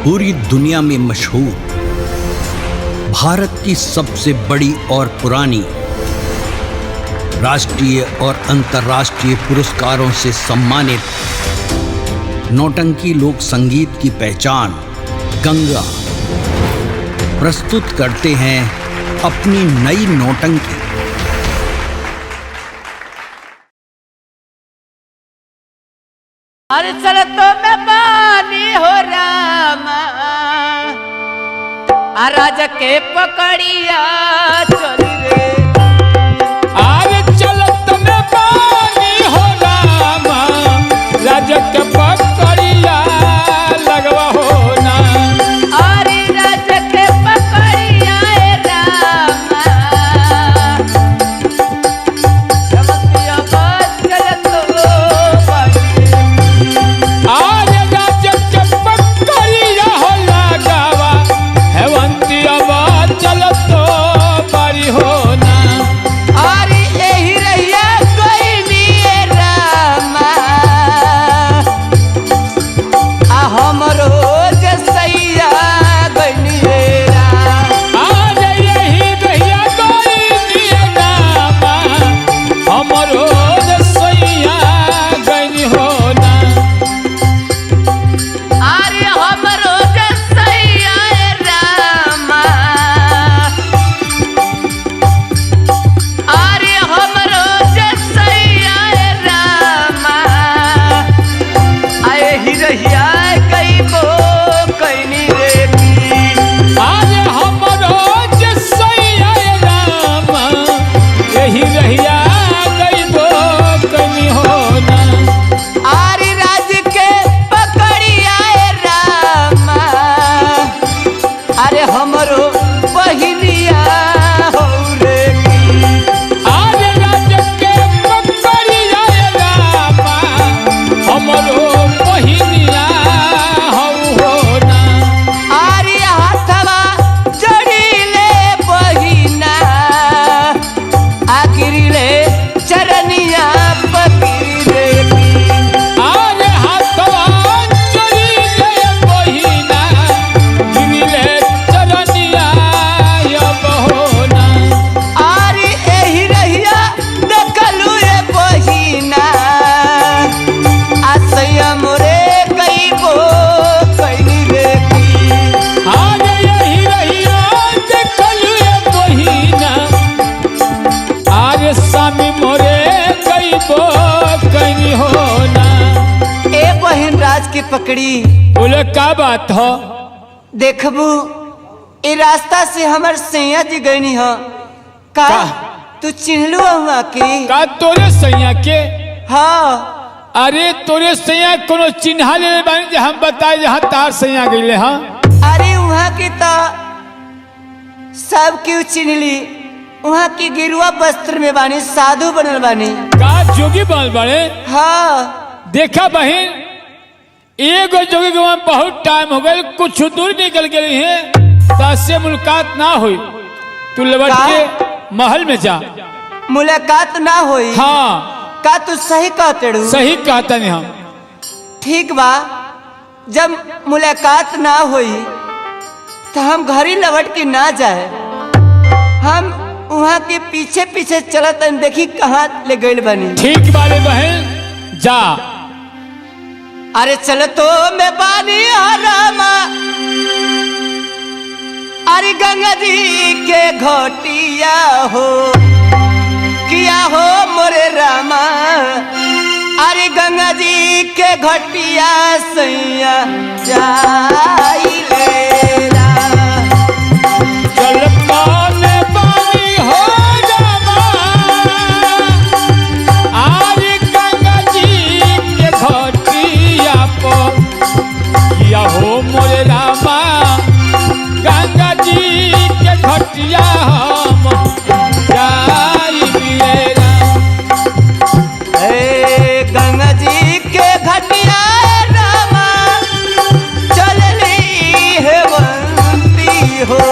पूरी दुनिया में मशहूर, भारत की सबसे बड़ी और पुरानी, राष्ट्रीय और अंतर्राष्ट्रीय पुरस्कारों से सम्मानित नौटंकी लोक संगीत की पहचान गंगा प्रस्तुत करते हैं अपनी नई नौटंकी। अरे चल तो मैं पानी हो रामा, राजा के पकड़िया चली रे। अरे चल तो मैं पानी हो रामा, राजा के पकड़िया लगवा हो ना। अरे राजा के पकड़िया रामा, चमकिया बात चल तो अरे राजा के पकड़िया हो लगावा, हेवंती आवाज चल तो बड़ी हो ना। अरे यही रहिया कोई नहीं रामा, हमरो जसैया गनिए राम। अरे यही रहिया कोई नहीं रामा, हमरो जसैया गनी हो ना। अरे हमरो जसैया रामा, अरे हमरो जसैया रामा, आए ही रहिया कईबो कईनी रे की। अरे हमरो जसैया रामा, यही रहिया गइबो कनी हो ना। आरी राज के पकड़िया रामा, अरे हमरो बहिनिया हो रे की। अरे राजा के पकड़िया रामा, हमरो बहिनिया हौ हो ना। आरी हाथवा जड़ीले बहिना, आखिरीले चरनिया पकड़ी रे की। अरे हाथवा चलिले बहिना, गिरिले चरनिया अब हो ना। आरी एही रहिया देखलू ए बहिना, आसैया मोरे कईबो कईनी रे की। अरे यही रहिया देखलू ए बहिना, अरे स्वामी मोरे गइबो कनी हो ना। ए बहिन राज के पकड़ी, बोले का बात हो? देखबू ए रास्ता से हमर सैया जी गईनी हो का? तू चिन्हलू हुआ की? का तोरे सैया के? हाँ। अरे तोरे सैया कोनो चिन्हा ले बानी जे हम बताए जहाँ तार सैया गइले। हाँ अरे वहाँ की तो सब क्यों चिन्हली, वहाँ की गिरुआ वस्त्र में बानी, साधु बनल बानी। का जोगी बनल बड़े? हाँ। देखा बहन, एगो जोगी के वहाँ बहुत टाइम हो गए, कुछ दूर निकल गई है, तासे मुलाकात ना हुई। तू लौट के महल में जा, मुलाकात ना हुई। हाँ का तू सही कहते रू? सही कहता नहीं हम। ठीक बा, जब मुलाकात ना हुई तो हम घर ही लौट के ना जाए, हम वहाँ के पीछे पीछे चलत हन, देखी कहाँ ले गइल बनी। ठीक बाले बहन जा। अरे चल तो मैं बानी रामा, अरे गंगा जी के घोटिया हो किया हो मोरे रामा, अरे गंगा जी के घटिया सैया जाइले राम। चल पाने पानी हो रामा, आरे गंगा जी के घटिया पर किया हो मोरे रामा, गंगा जी के घटिया हम जाइले राम। ए गंगा जी के घटिया रामा, चलली हेवंती हो।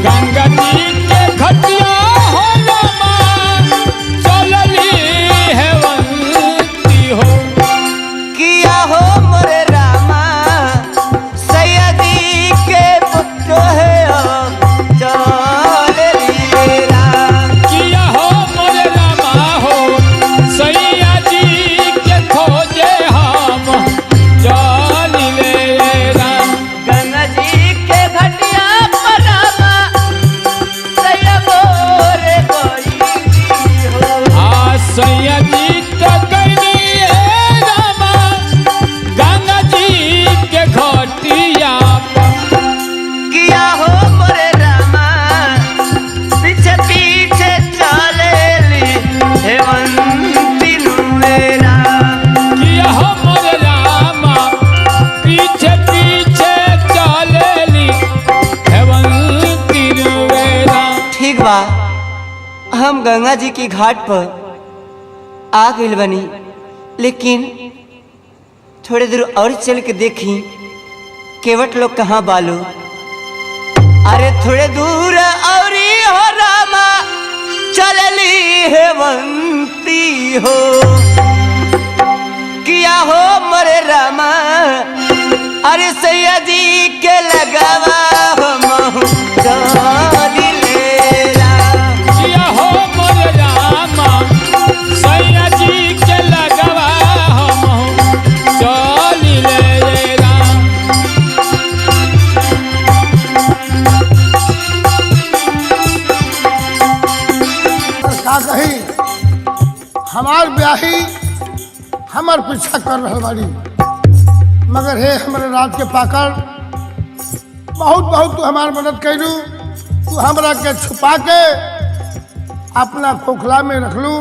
गंगा जी के घटिया हो रामा, चलली हेवंती हो। किया हो मोरे रामा, सैयदी घटिया किया हो मोरे रामा पीछे पीछे चलेली हेवंती नुवेरा किया हो मोरे रामा पीछे पीछे चलेली हेवंती नुवेरा। ठीक बा, हम गंगा जी की घाट पर आ गइल बनी, लेकिन थोड़े दूर और चल के देखी केवट लोग कहाँ बालो। अरे थोड़े दूर और हो रामा चलली हेवंती हो किया हो मोरे रामा अरे सैया जी के लगावा हम चली लेला किया हो मोरे रामा सैया जी के लगवा हम चली लेला। का कही हमार ब्याही हमार पीछा कर रहा बाड़ी, मगर हे हमारे राज के पाकर बहुत बहुत तू हमार मदद कैलू। तू हमरा के छुपा के अपना खोखला में रख लू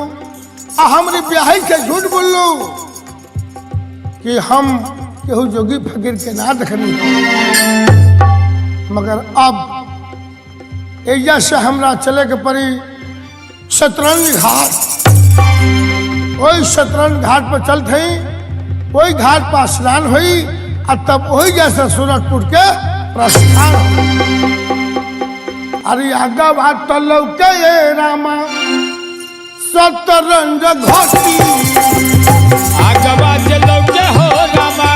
आ हमारी ब्याही के झूठ बोलू कि हम केहू जोगी फकीर के ना देखनी, मगर अब एजा से हमरा चले के पड़ी शतरंज घाट। वही शतरंज घाट पर चलते ही वही घाट पर स्नान हुई और तब वही जैसे सूरजपुर के प्रस्थान हुई। अरे आगा बात तो लौके ये रामा शतरंज घाटी आगवा चलो के हो रामा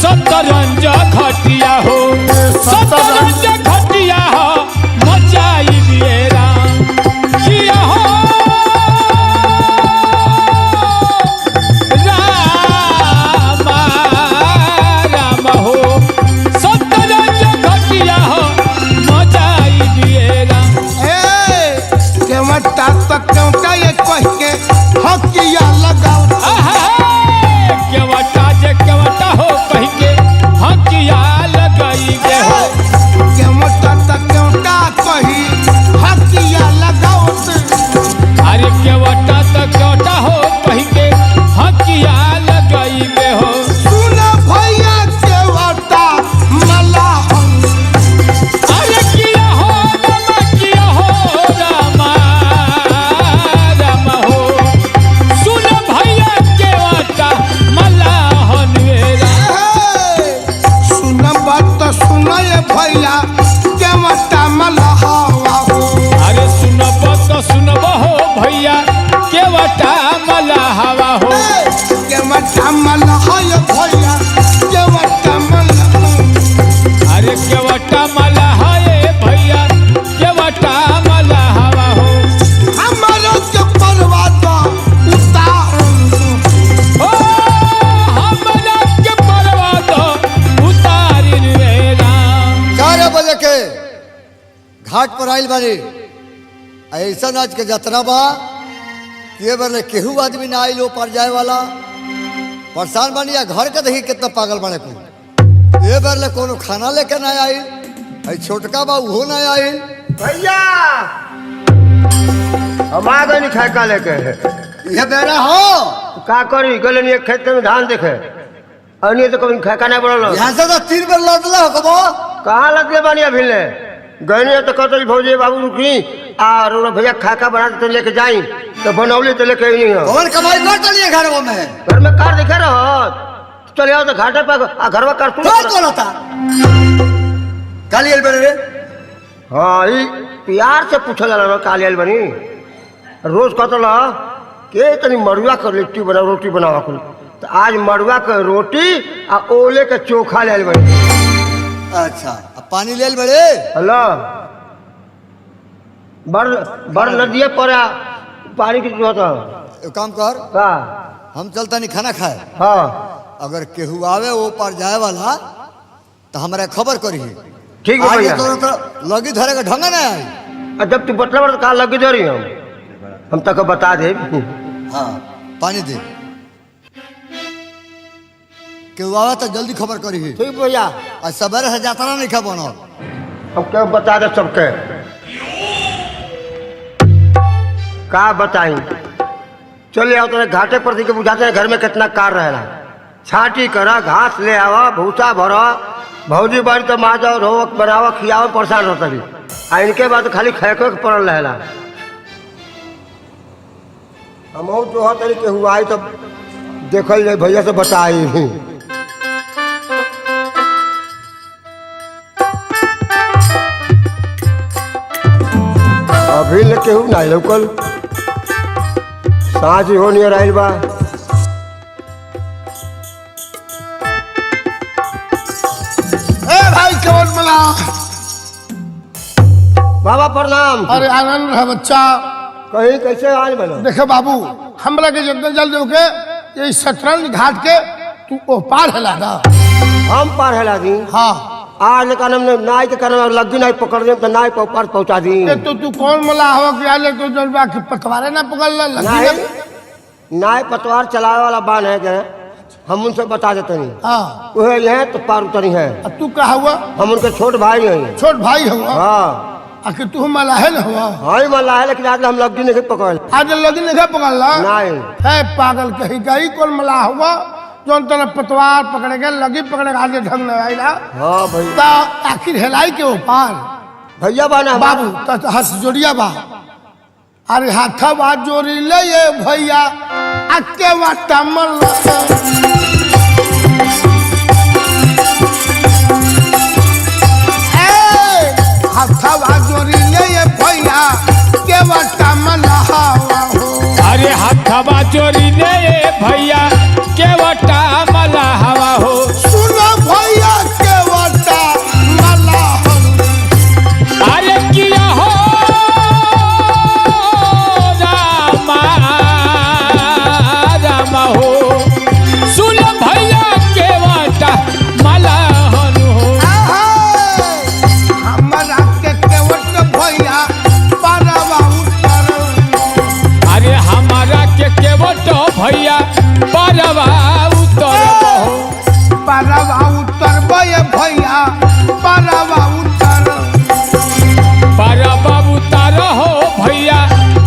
शतरंज घटिया हो शतरंज घटिया हो मचाई दिए राम किया हो रामा राम हो शतरंज घटिया हो मचाई दिए राम। केवटा तक केवटा ये कह के हकिया लगाओ केवटा जे केवटा हो कह के हकिया लगाई गे हो केवटा तक केवटा कही हकिया लगाओ। अरे केवटा तो केवटा हो कह के हकिया लगाई गे हो। सुन भैया केवटा मला अरे किया हो रामा राम हो सुन भैया केवटा मला हनवेरा। सुन बात तो सुन ये भैया केवटा मला हवा हो। अरे सुनब तो सुनब हो भैया केवटा मला हवा हो केवटा मला है भैया केवटा मला। अरे केवटा मला है भैया केवटा मला हवा हो हमारो के परवाद उतार ओ हमरा के पर्वत उतारिन रे राम। 4 बजे के घाट पर आइल बानी। ऐसा आज के जतरा बा के बरले केहू आदमी ना आइल पर जाए वाला परेशान बानी। या घर के देखी कितना पागल बने को ये बरले कोनो खाना लेके ना आइल, ऐ छोटका बा उहो ना आइल। भैया हम आ गए खाए का लेके ये बेरा हो का करी गले नहीं खेत में धान देखे अन्य तो कभी खाए का नहीं बोलो यहाँ से तो 3 बार लदला हो कबो। कहाँ लग गए बानी अभी ले गए तो कहते भौजी बाबू रुकी और भैया खाका बना तो लेके जाई तो बनौली तो लेके नहीं हो कौन कमाई कर चलिए घर में घर में कार दिखे रहो चले आओ तो घाटे पर घर में कर तू कौन होता काली आइल बने रे। हाँ ये प्यार से पूछा जाला ना काली आइल बनी रोज कहते ला के तनी मड़ुआ कर लिट्टी बना रोटी बनावा कुल तो आज मड़ुआ के रोटी आ ओले के चोखा ले आइल बनी। अच्छा अब पानी ले आइल बड़े हेलो बड़ नदिया पर पानी की जरूरत है एक काम कर का हम चलता नहीं खाना खाए। हाँ अगर केहू आवे वो पर जाए वाला तो हमारा खबर करी। ठीक है भैया तो लगी धरे का ढंग ना आई। और जब तू बतला तो कहा लगी दे रही हम तक बता दे। हाँ पानी दे। केहू आवा तो जल्दी खबर करी। ठीक भैया। और सवेरे से यात्रा नहीं खा बनो। हम क्या बता दे सबके का बताई। चले आओ तेरे घाटे पर के बुझाते हैं घर में कितना कार रहेला। छाटी करा, घास ले आवा, भूसा भरा, भौजी बाड़ी तो माँ जाओ, रो बनावा, खियावा, परेशान होता भी। आ इनके बाद खाली खेको के पड़ल रहेला। हम जो है तरीके हुआ आई तो देखल जाए भैया से बताई। अभी लेके हूँ ना लोकल साँझ हो नहीं रही बा। ए भाई केवल मला। बाबा प्रणाम। अरे आनंद रहा बच्चा। कहीं कैसे आज बनो। देखे बाबू हमरा के जितना जल्दी होके ये शतरंज घाट के तू ओ पार हला दा। हम पार हेला दी। हाँ आज लेकिन हमने नाई के कारण लग्गी नाई पकड़ दे तो नाई पर पार पहुंचा दी। ये तो तू कौन मला हो कि आले तो जलवा की पतवारे ना पकड़ ले नाई नाई पतवार चलावे वाला बान है क्या हम उनसे बता देते नहीं। हाँ वह है तो पार उतरी है। अब तू कहा हुआ हम उनके छोट भाई हैं। छोट भाई हुआ हाँ आखिर तू मला है ना हुआ। हाँ ही मल्ला है लेकिन आज हम लग्गी नहीं पकड़। आज लगी नहीं पकड़ ला नहीं है पागल कहीं कहीं कौन मला हुआ जो तरह पतवार पकड़ेगा लगी पकड़ेगा आगे ढंग न आईला। हाँ भाई ता आखिर हेलाई के ऊपर भैया बाना बाबू तो हंस जोड़िया बा। अरे हाथा बात जोड़ी ले ये भैया अक्के वाटा मल्ला। हाथा बात जोड़ी ले ये भैया के वाटा मल्ला हो। अरे हाथवा चोरी ले भैया के वटा मला हवा हो। सुनो भैया के वाटा मल्ला हो। अरे किया हो रामा रामा हो। सुन भैया के वटा मला हो। हमरा के केवट भैया पारवा उतर। अरे हमारा के केवट भैया परवा उतर पारवा उतर भैया पारवा उतर। परवा उतर हो भैया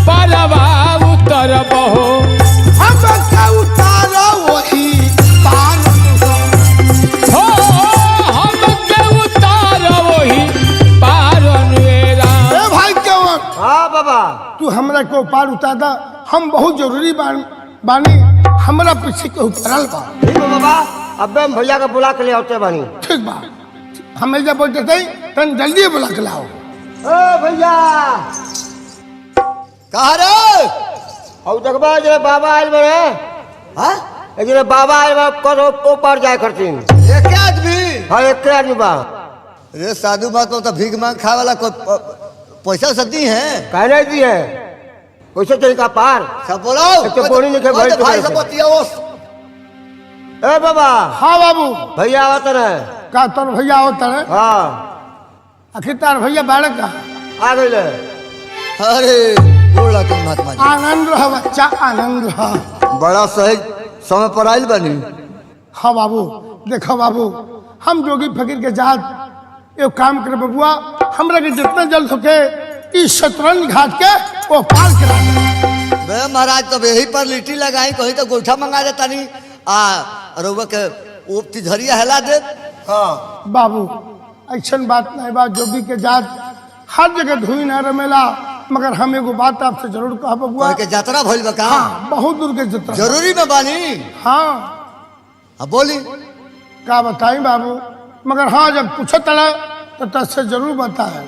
परवा उतर बहो। हम का उतार वही पार हो हम के उतार वही पारन वेरा। ए भाई केवट हाँ बाबा तू हमरा को पार उतार दा। हम बहुत जरूरी बानी हमरा पीछे के उतरल बा। ठीक है बाबा अब हम भैया का बुला के ले आते बानी। ठीक बा हमें जब बोलते थे तन जल्दी बुला के लाओ। ओ भैया कहा रे? और देखबा जरा बाबा आयल बने। हाँ? जरा बाबा आयल बा करो तो पार जाए करतीन। एक आदमी? हाँ एक आदमी बा। अरे साधु बात तो भीख मांग खाए वाला को पैसा सदी है। कहने दी है कैसे तरीका पार। सब बोलो। एक तो बोली नहीं के भाई तो भाई बोले सब थे। बतिया उस। ए बाबा हाँ बाबू भैया आवत रहे। का तोर भैया होता है हाँ आखिर तार भैया बालक का आ गई ले। अरे गोड़ लगे महात्मा जी। आनंद रहा बच्चा आनंद रहा। बड़ा सही समय पर आयल बनी। हाँ बाबू देखो बाबू हम जोगी फकीर के जात एक काम करे बबुआ हमरा के जितना जल्द होके इस शतरंज घाट के वो पार करा। बे महाराज तो यही पर लिट्टी लगाई कहीं तो गोईठा मंगा देता नहीं आ रउआ के वो तिजहरिया हिला दे। हाँ बाबू ऐसा बात नहीं बा जोगी के जात हर जगह धुई न रमेला मगर हम एगो बात आपसे जरूर कहा बबुआ। के यात्रा भइल बा का? हाँ बहुत दूर के जतरा जरूरी में बानी। हाँ अब बोली का बताई बाबू मगर हाँ जब पूछो तला तो तस्से जरूर बताए।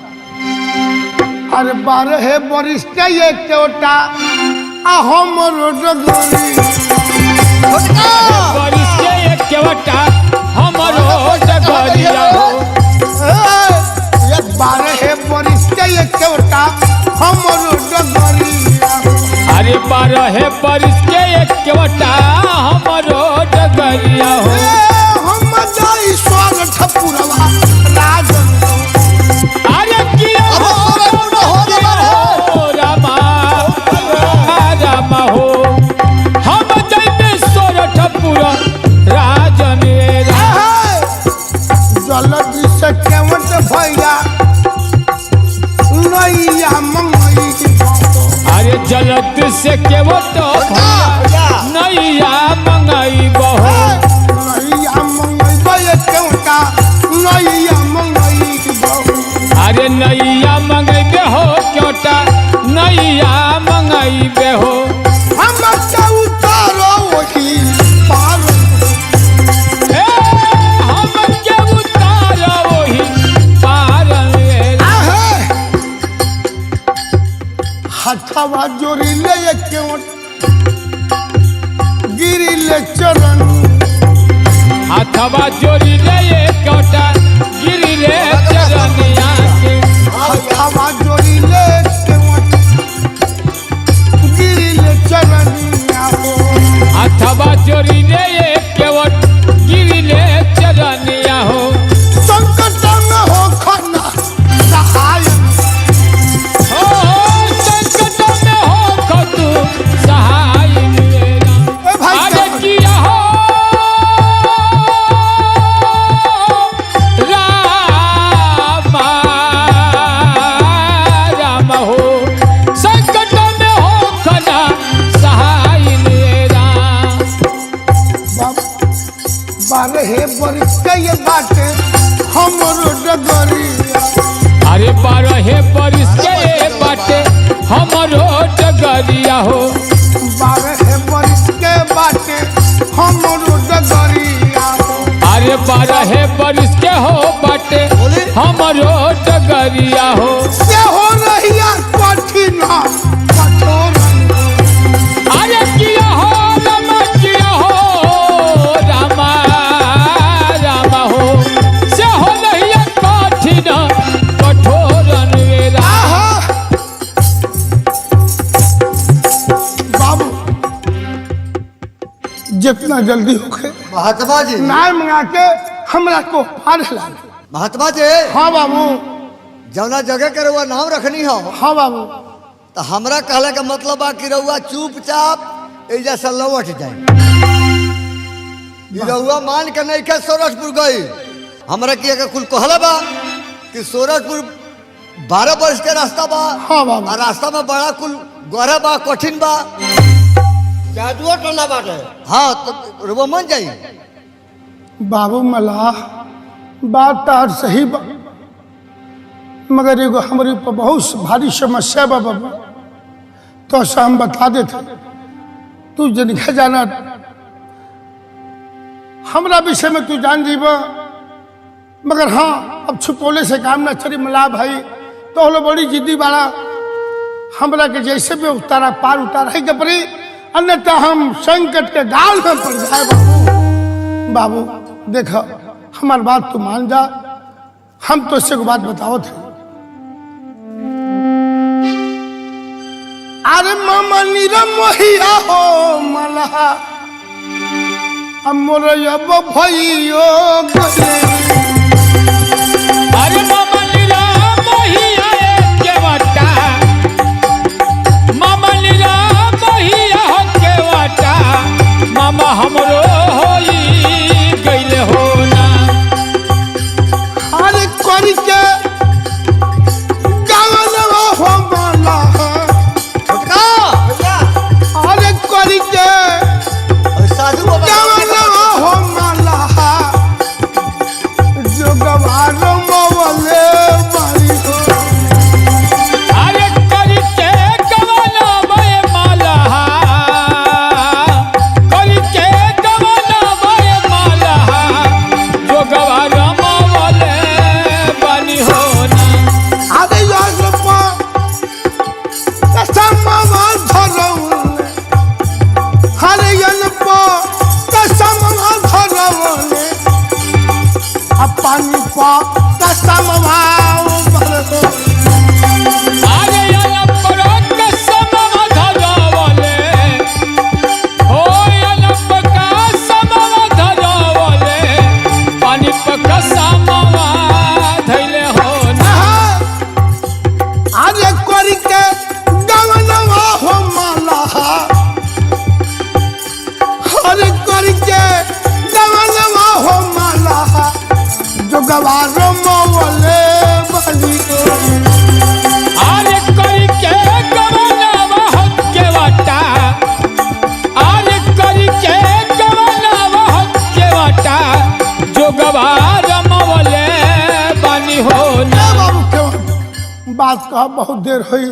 अरे 12 बरिस के ये केवटा आहो मोरो डगोरी। बारिश के एक केवटा हमरो डगरिया हो। 12 बरिस के ये केवटा हमरो डगोरिया। अरे 12 बारिश के एक केवटा हमरो डगरिया हो। हम जाई स्वागत ठपुरवा राजन। अरे किया हो रामा रामा हो। हम जइबे सोरठपुर राजन से केवट भैया नैया मंगई अरे जलद से के वो तो नैया मंगाई बहो नैया मंगई बे केवटा नैया मंगई अरे नैया मंगाई बेहो क्योंटा नैया मंगाई बेहो हम के उतारो वही पार ए हम के उतारो वही पार आहे हथवा जोड़ी ले केवट गिरी ले चरण अथवा जोड़ी ले क्योंटा गिरी ले चरनिया के हथवा जोड़ी ले केवट गिरी ले चरनिया हो अथवा जोड़ी ले केवट गिरी ले चरनिया हो संकट में हो खना सहाय ओ संकट में हो खतु सहाय मेरा ए भाई आगे किया हो राम हो संकट में हो खना सहाय मेरा 12 बरस के ये बाटे हमरो डगरिया अरे 12 बरिस के बाटे हमरो डगरिया हो 12 बरस के बाटे हमरो डगरिया अरे 12 बरिस के हो बाटे हमरो डगरिया हो से हो रहिया कठिन कठोर अरे किया हो रामा रामा हो से हो नहीं कठिन कठोर वेरा आहा बाबू जितना जल्दी होके महात्मा जी नाय मंगा के हमरा को पार ला महात्मा जी हाँ बाबू जौना जगह के रउआ नाम रखनी हो हाँ बाबू तो हमरा कहले का मतलब बा कि रउआ चुपचाप एजा से लौट जाए ई रउआ मान के नहीं के सोरठपुर गई हमरा किया के कुल कहला बा कि सोरठपुर 12 वर्ष के रास्ता बा हाँ बाबू और रास्ता में बड़ा कुल गहरा बा कठिन बा जादुआ टोना बाटे हाँ तो रउआ मन जाई बाबू मलाह बात तार सही बा मगर एगो हमारे ऊपर बहुत भारी समस्या बा बाबू तो ऐसा हम बता देते तू जिनके जाना हमरा विषय में तू जान जीबा मगर हाँ अब छुपोले से काम ना चली मला भाई तो हलो बड़ी जिद्दी वाला हमरा के जैसे भी उतारा पार उतारा ही के पड़ी अन्यथा हम संकट के गाल में पड़ जाए बाबू बाबू देखो हमारी बात तू मान जा हम तो इससे को बात बताओ थे अरे मामा नीरम मोहिया हो मलहा अमर अब भइयो गले अरे मामा लीला मोहिया के वाटा मामा लीला मोहिया के वाटा मामा हमरो होई गइले हो ना अरे करी के गावनवा हो मलहा अरे करी के और साधु बाबा गावनवा हो मलहा बात कह बहुत देर हुई,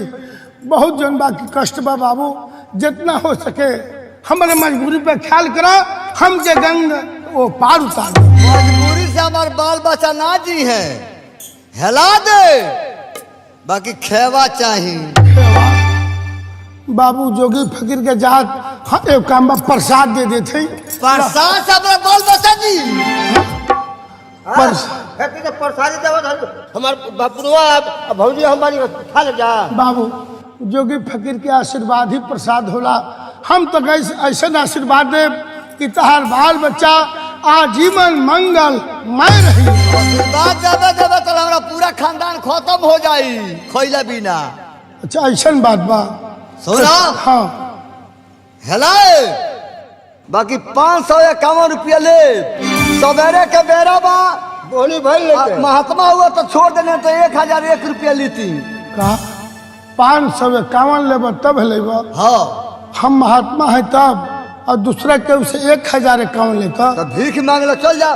बहुत जन बाकी कष्ट बा बाबू, जितना हो सके हमारे मजबूरी पे ख्याल करो, हम जे गंग वो पार उतार दो। मजबूरी से हमारे बाल बच्चा ना जी है, हिला दे, बाकी खेवा चाहिए। बाबू जोगी फकीर के जात हाँ, एक काम बा प्रसाद दे देते। प्रसाद से हमारे बाल बच्चा जी प्रसादी हमारे बापुआ भौजी हमारी खा ले जा। बाबू जोगी फकीर के आशीर्वाद ही प्रसाद होला। हम तो ऐसा आशीर्वाद दे कि तहार बाल बच्चा आजीवन मंगल मैं रही। आशीर्वाद देवे देवे तो हमारा पूरा खानदान खत्म हो जाई खैला बिना। अच्छा ऐसा बात बा। सोना हाँ हेलाए, बाकी 551 रुपया ले, सवेरे के बेरा बा बोली भाई लेके महात्मा हुआ तो छोड़ देने तो 1001 रुपया लेती। का 551 लेब तब लेब? हाँ हम महात्मा है तब, और दूसरा के उसे 1051 लेकर तो भीख मांग लो, चल जा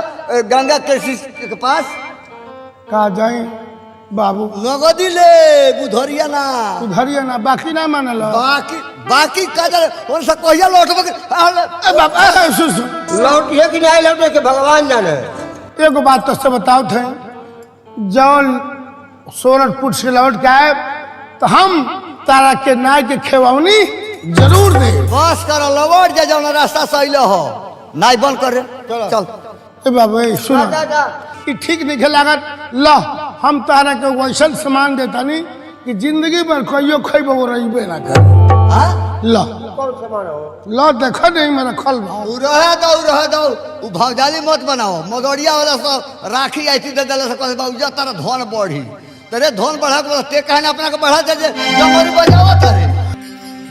गंगा के पास। कहा जाए बाबू? नगदी ले, बुधरिया ना, उधरिए ना, बाकी ना मानल। बाकी बाकी काजल उन सब कहिया लौटबे लौटिए कि नहीं लौटे के भगवान जाने। एगो बात तो से बताओ थे, जौन सोरठपुर से लौट के आए तो हम तारा के नाय के खेवनी जरूर दे। बस कर लौट जा, जौन रास्ता से अइले हो नाई बंद कर रे, चल। ए बाबू सुनो, कि ठीक नहीं लागत ला, हम तारा के वैसन सामान देता नहीं कि जिंदगी भर कहियो खेब वो रहीबे ना कर। ला कौन सामान हो? ला देखो नहीं मेरा खल भाव। रह दो उ भौजाली मत बनाओ। मगरिया वाला सब राखी आई थी दे देले से कहे बाबू तारा धन बढ़ी, तेरे धन बढ़ा के ते कहना अपना के बढ़ा दे जमरी बजावा तारे।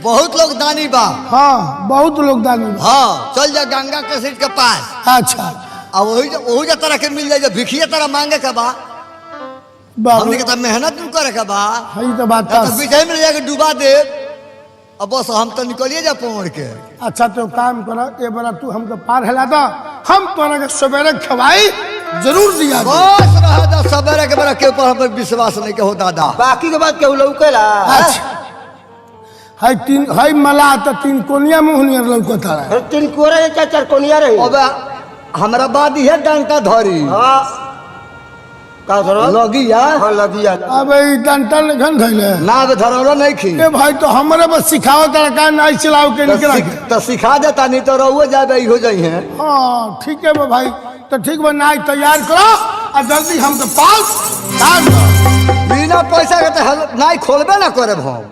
बहुत लोग दानी बा। हाँ बहुत लोग दानी बा। हाँ चल जा गंगा के सीट के पास। अच्छा अब वही जा तरह के मिल जाए, भिखिया तरह मांगे के बा, बाबू हमने के तो मेहनत नहीं करे के बा। हई तो बात तो बीच में जाके डुबा दे, अब बस हम तो निकलिए जा पौड़ के। अच्छा तो काम करो, ये बड़ा तू हमको पार हिला दो, हम तोरा के सवेरे खवाई जरूर दिया। बस रह जा, सवेरे के बेरा के ऊपर हम विश्वास नहीं के हो दादा। बाकी के बाद केहू लौकेला? अच्छा हई तीन हई मला तो तीन कोनिया मुहनियर लौकता है। तीन कोरा या चार कोनिया रही। अब हमरा बाद ये डंटा धरी। हाँ का धरो? लगिया। हाँ लगिया। अब ई डंटा लेखन धइले ना अब धरौलो नहीं खी। ए भाई तो हमरे बस सिखाओ तरका नहीं चलाओ के निकला। तो सिखा देता, नहीं तो रहुए जाए हो जाई है। हाँ ठीक है भाई, तो ठीक बा, नाई तैयार करो और जल्दी हमके पास डाल दो। बिना पैसा के तो नाई खोलबे ना करे हम।